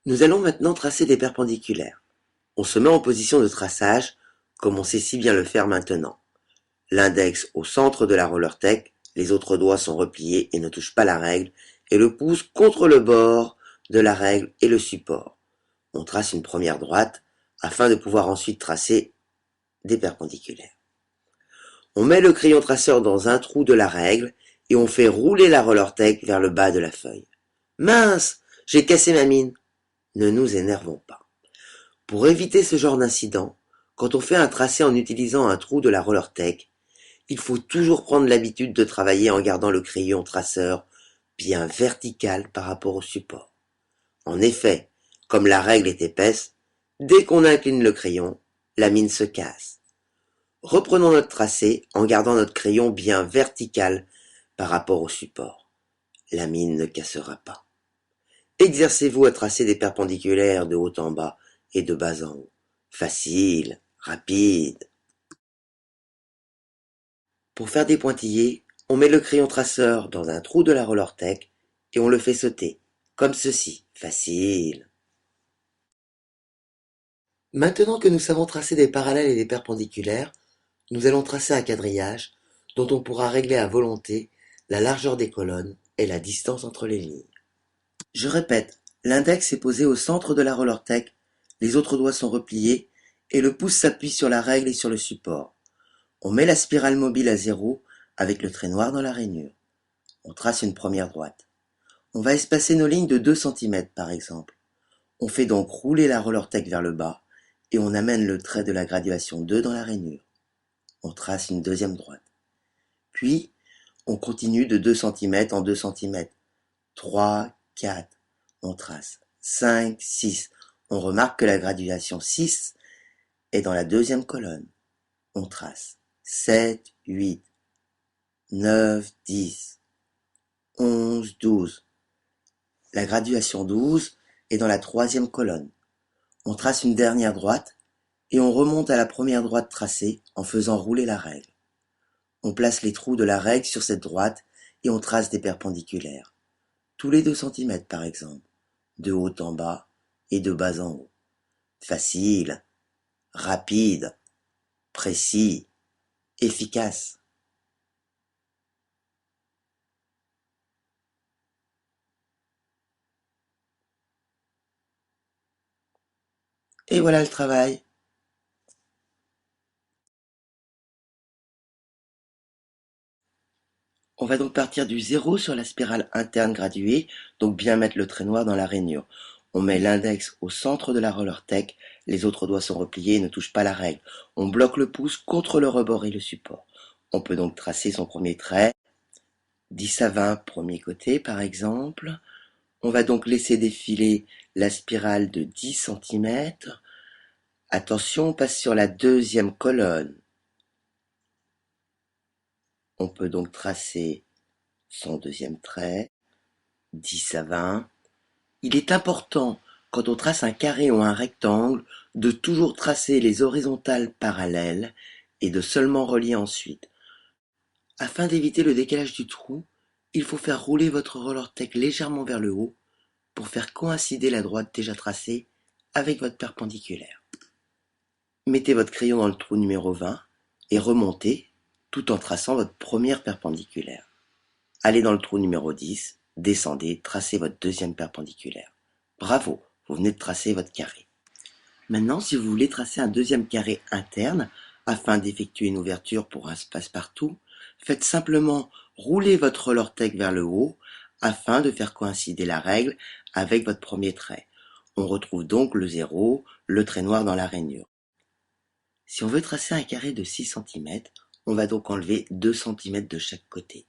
Nous allons maintenant tracer des perpendiculaires. On se met en position de traçage, comme on sait si bien le faire maintenant. L'index au centre de la roller tech, les autres doigts sont repliés et ne touchent pas la règle, et le pouce contre le bord de la règle et le support. On trace une première droite, afin de pouvoir ensuite tracer des perpendiculaires. On met le crayon traceur dans un trou de la règle, et on fait rouler la roller tech vers le bas de la feuille. Mince, j'ai cassé ma mine. Ne nous énervons pas. Pour éviter ce genre d'incident, quand on fait un tracé en utilisant un trou de la roller tech, il faut toujours prendre l'habitude de travailler en gardant le crayon traceur bien vertical par rapport au support. En effet, comme la règle est épaisse, dès qu'on incline le crayon, la mine se casse. Reprenons notre tracé en gardant notre crayon bien vertical par rapport au support. La mine ne cassera pas. Exercez-vous à tracer des perpendiculaires de haut en bas et de bas en haut. Facile, rapide. Pour faire des pointillés, on met le crayon traceur dans un trou de la roller tech et on le fait sauter, comme ceci. Facile. Maintenant que nous savons tracer des parallèles et des perpendiculaires, nous allons tracer un quadrillage dont on pourra régler à volonté la largeur des colonnes et la distance entre les lignes. Je répète, l'index est posé au centre de la roller tech, les autres doigts sont repliés et le pouce s'appuie sur la règle et sur le support. On met la spirale mobile à 0 avec le trait noir dans la rainure. On trace une première droite. On va espacer nos lignes de 2 cm par exemple. On fait donc rouler la roller tech vers le bas et on amène le trait de la graduation 2 dans la rainure. On trace une deuxième droite. Puis, on continue de 2 cm en 2 cm. 3, 4, on trace. 5, 6, on remarque que la graduation 6 est dans la deuxième colonne. On trace. 7, 8, 9, 10, 11, 12. La graduation 12 est dans la troisième colonne. On trace une dernière droite et on remonte à la première droite tracée en faisant rouler la règle. On place les trous de la règle sur cette droite et on trace des perpendiculaires. Tous les 2 cm par exemple, de haut en bas et de bas en haut. Facile, rapide, précis, efficace. Et voilà le travail. On va donc partir du 0 sur la spirale interne graduée, donc bien mettre le trait noir dans la rainure. On met l'index au centre de la roller tech, les autres doigts sont repliés et ne touchent pas la règle. On bloque le pouce contre le rebord et le support. On peut donc tracer son premier trait, 10 à 20 premier côté par exemple. On va donc laisser défiler la spirale de 10 cm. Attention, on passe sur la deuxième colonne. On peut donc tracer son deuxième trait, 10 à 20. Il est important, quand on trace un carré ou un rectangle, de toujours tracer les horizontales parallèles et de seulement relier ensuite. Afin d'éviter le décalage du trou, il faut faire rouler votre roller tech légèrement vers le haut pour faire coïncider la droite déjà tracée avec votre perpendiculaire. Mettez votre crayon dans le trou numéro 20 et remontez tout en traçant votre première perpendiculaire. Allez dans le trou numéro 10, descendez, tracez votre deuxième perpendiculaire. Bravo, vous venez de tracer votre carré. Maintenant, si vous voulez tracer un deuxième carré interne, afin d'effectuer une ouverture pour un passe-partout, faites simplement rouler votre roller tech vers le haut, afin de faire coïncider la règle avec votre premier trait. On retrouve donc le 0, le trait noir dans la rainure. Si on veut tracer un carré de 6 cm, on va donc enlever 2 cm de chaque côté.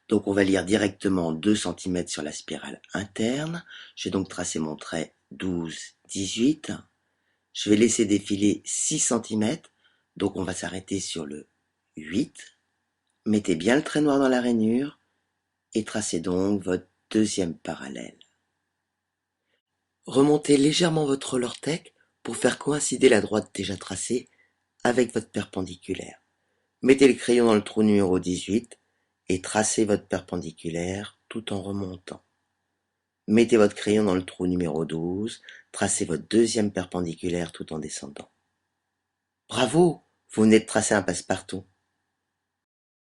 Donc on va lire directement 2 cm sur la spirale interne. J'ai donc tracé mon trait 12, 18. Je vais laisser défiler 6 cm. Donc on va s'arrêter sur le 8. Mettez bien le trait noir dans la rainure et tracez donc votre deuxième parallèle. Remontez légèrement votre roller tech pour faire coïncider la droite déjà tracée avec votre perpendiculaire. Mettez le crayon dans le trou numéro 18 et tracez votre perpendiculaire tout en remontant. Mettez votre crayon dans le trou numéro 12, tracez votre deuxième perpendiculaire tout en descendant. Bravo, vous venez de tracer un passe-partout.